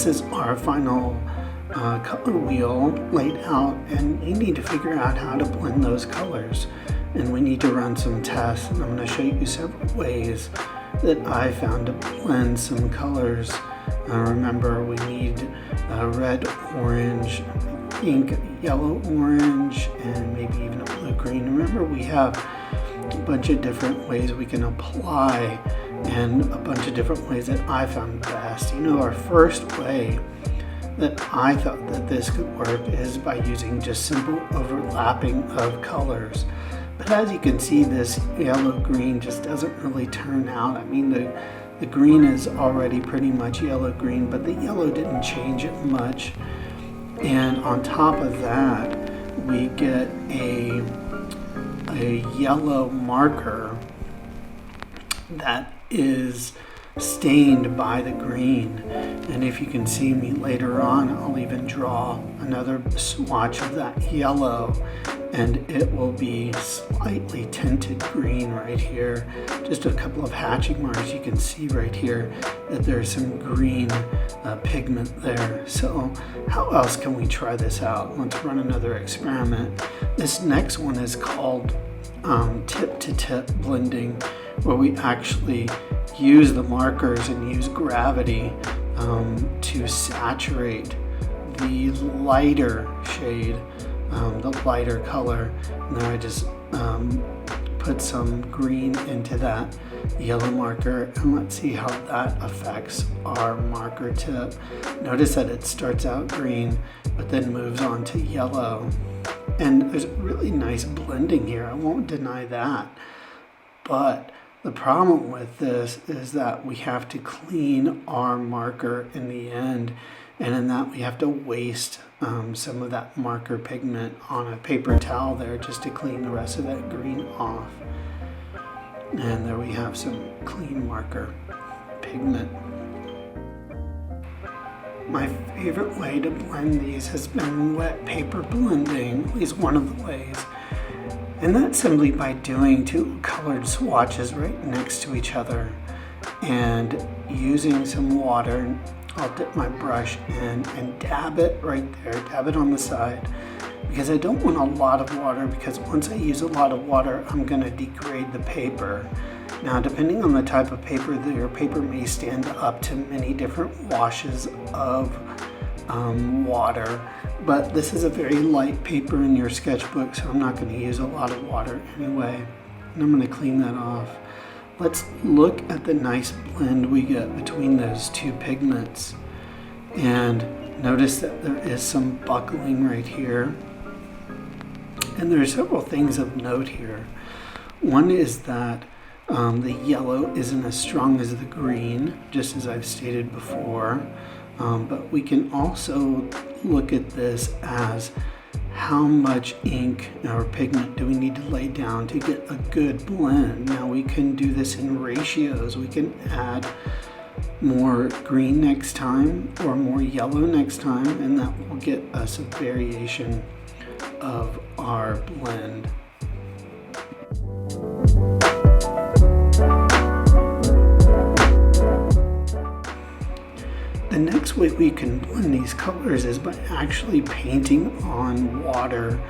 this is our final color wheel laid out, and you need to figure out how to blend those colors. And we need to run some tests, and I'm going to show you several ways that I found to blend some colors. Remember, we need red, orange, pink, yellow, orange, and maybe even a blue-green. Remember, we have a bunch of different ways we can apply, and a bunch of different ways that I found best. You know, our first way that I thought that this could work is by using just simple overlapping of colors. But as you can see, this yellow-green just doesn't really turn out. I mean, the green is already pretty much yellow-green, but the yellow didn't change it much. And on top of that, we get a yellow marker that is stained by the green. And if you can see me later on, I'll even draw another swatch of that yellow, and it will be slightly tinted green right here. Just a couple of hatching marks. You can see right here that there's some green pigment there. So how else can we try this out? Let's run another experiment. This next one is called tip-to-tip blending, where we actually use the markers and use gravity to saturate the lighter shade, the lighter color. And then I just put some green into that yellow marker, and let's see how that affects our marker tip. Notice that it starts out green but then moves on to yellow, and there's really nice blending here, I won't deny that. But the problem with this is that we have to clean our marker in the end, and in that we have to waste some of that marker pigment on a paper towel there just to clean the rest of that green off. And there we have some clean marker pigment. My favorite way to blend these has been wet paper blending, at least one of the ways. And that's simply by doing two colored swatches right next to each other and using some water. I'll dip my brush in and dab it right there, dab it on the side, because I don't want a lot of water, because once I use a lot of water, I'm going to degrade the paper. Now, depending on the type of paper, your paper may stand up to many different washes of water, but this is a very light paper in your sketchbook, so I'm not going to use a lot of water anyway. And I'm going to clean that off. Let's look at the nice blend we get between those two pigments. And notice that there is some buckling right here. And there are several things of note here. One is that the yellow isn't as strong as the green, just as I've stated before. But we can also look at this as how much ink or pigment do we need to lay down to get a good blend. Now we can do this in ratios. We can add more green next time or more yellow next time, and that will get us a variation of our blend. The next way we can blend these colors is by actually painting on water,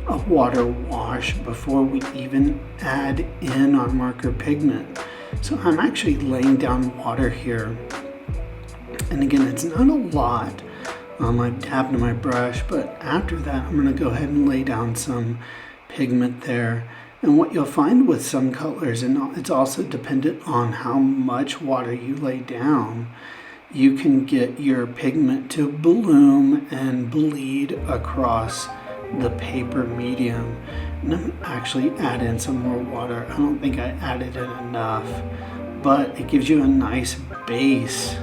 a water wash, before we even add in our marker pigment. So I'm actually laying down water here. And again, it's not a lot. I've dabbed my brush, but after that, I'm going to go ahead and lay down some pigment there. And what you'll find with some colors, and it's also dependent on how much water you lay down, you can get your pigment to bloom and bleed across the paper medium. And I'm gonna actually add in some more water. I don't think I added in enough, but it gives you a nice base,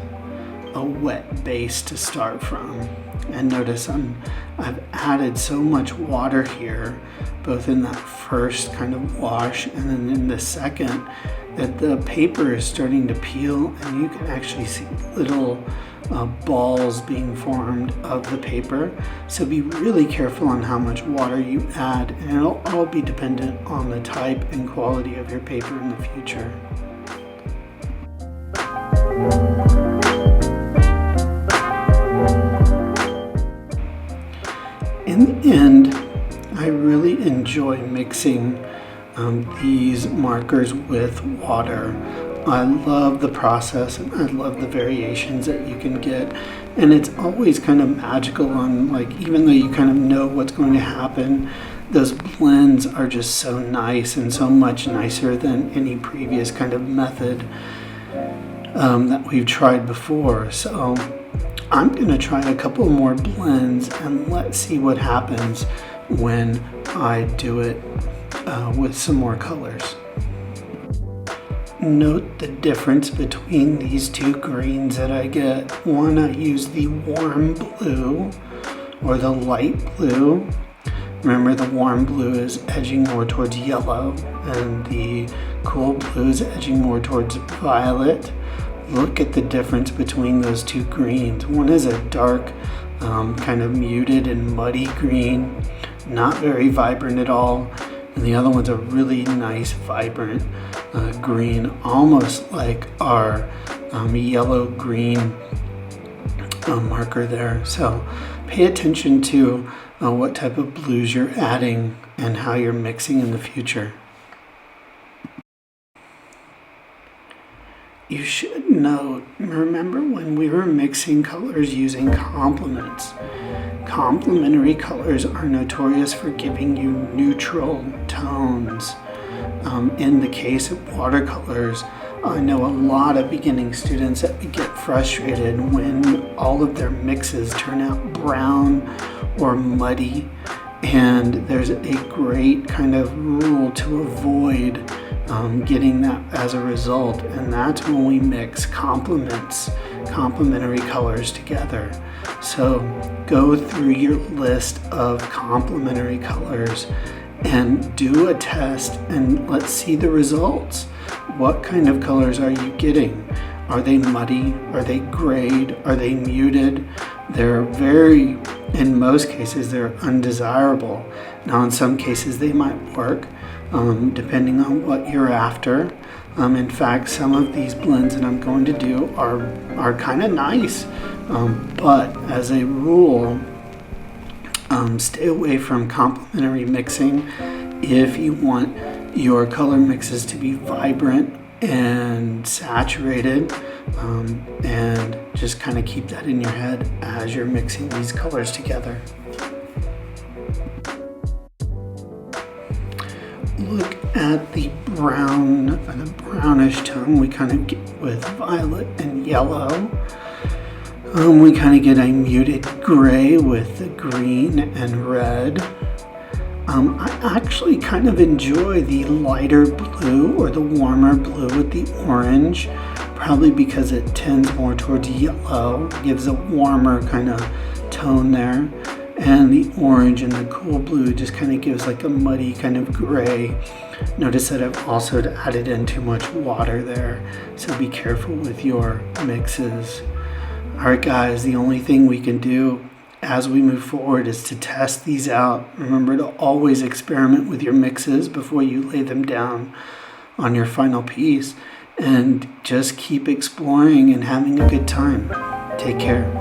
a wet base to start from. And notice I've added so much water here, both in that first kind of wash and then in the second, that the paper is starting to peel, and you can actually see little balls being formed of the paper. So be really careful on how much water you add, and it'll all be dependent on the type and quality of your paper in the future. in the end, I really enjoy mixing these markers with water. I love the process and I love the variations that you can get, and it's always kind of magical on, like, even though you kind of know what's going to happen, those blends are just so nice and so much nicer than any previous kind of method that we've tried before. So I'm going to try a couple more blends and let's see what happens when I do it with some more colors. Note the difference between these two greens that I get. One, I use the warm blue or the light blue. Remember, the warm blue is edging more towards yellow and the cool blue is edging more towards violet. Look at the difference between those two greens. One is a dark, kind of muted and muddy green, not very vibrant at all. And the other one's a really nice, vibrant green, almost like our yellow-green marker there. So pay attention to what type of blues you're adding and how you're mixing in the future. You should note, remember when we were mixing colors using complements. Complementary colors are notorious for giving you neutral tones. In the case of watercolors, I know a lot of beginning students that get frustrated when all of their mixes turn out brown or muddy, and there's a great kind of rule to avoid getting that as a result, and that's when we mix complementary colors together. So go through your list of complementary colors and do a test and let's see the results. What kind of colors are you getting? Are they muddy? Are they grayed? Are they muted? They're very, in most cases, they're undesirable. Now, in some cases, they might work, depending on what you're after. In fact, some of these blends that I'm going to do are kind of nice, but as a rule, stay away from complementary mixing if you want your color mixes to be vibrant and saturated, and just kind of keep that in your head as you're mixing these colors together. Look at the brown, the brownish tone we kind of get with violet and yellow. We kind of get a muted gray with the green and red. I actually kind of enjoy the lighter blue or the warmer blue with the orange, probably because it tends more towards yellow, gives a warmer kind of tone there. And the orange and the cool blue just kind of gives like a muddy kind of gray. Notice that I've also added in too much water there, so be careful with your mixes. Alright guys, the only thing we can do as we move forward is to test these out. Remember to always experiment with your mixes before you lay them down on your final piece, and just keep exploring and having a good time. Take care.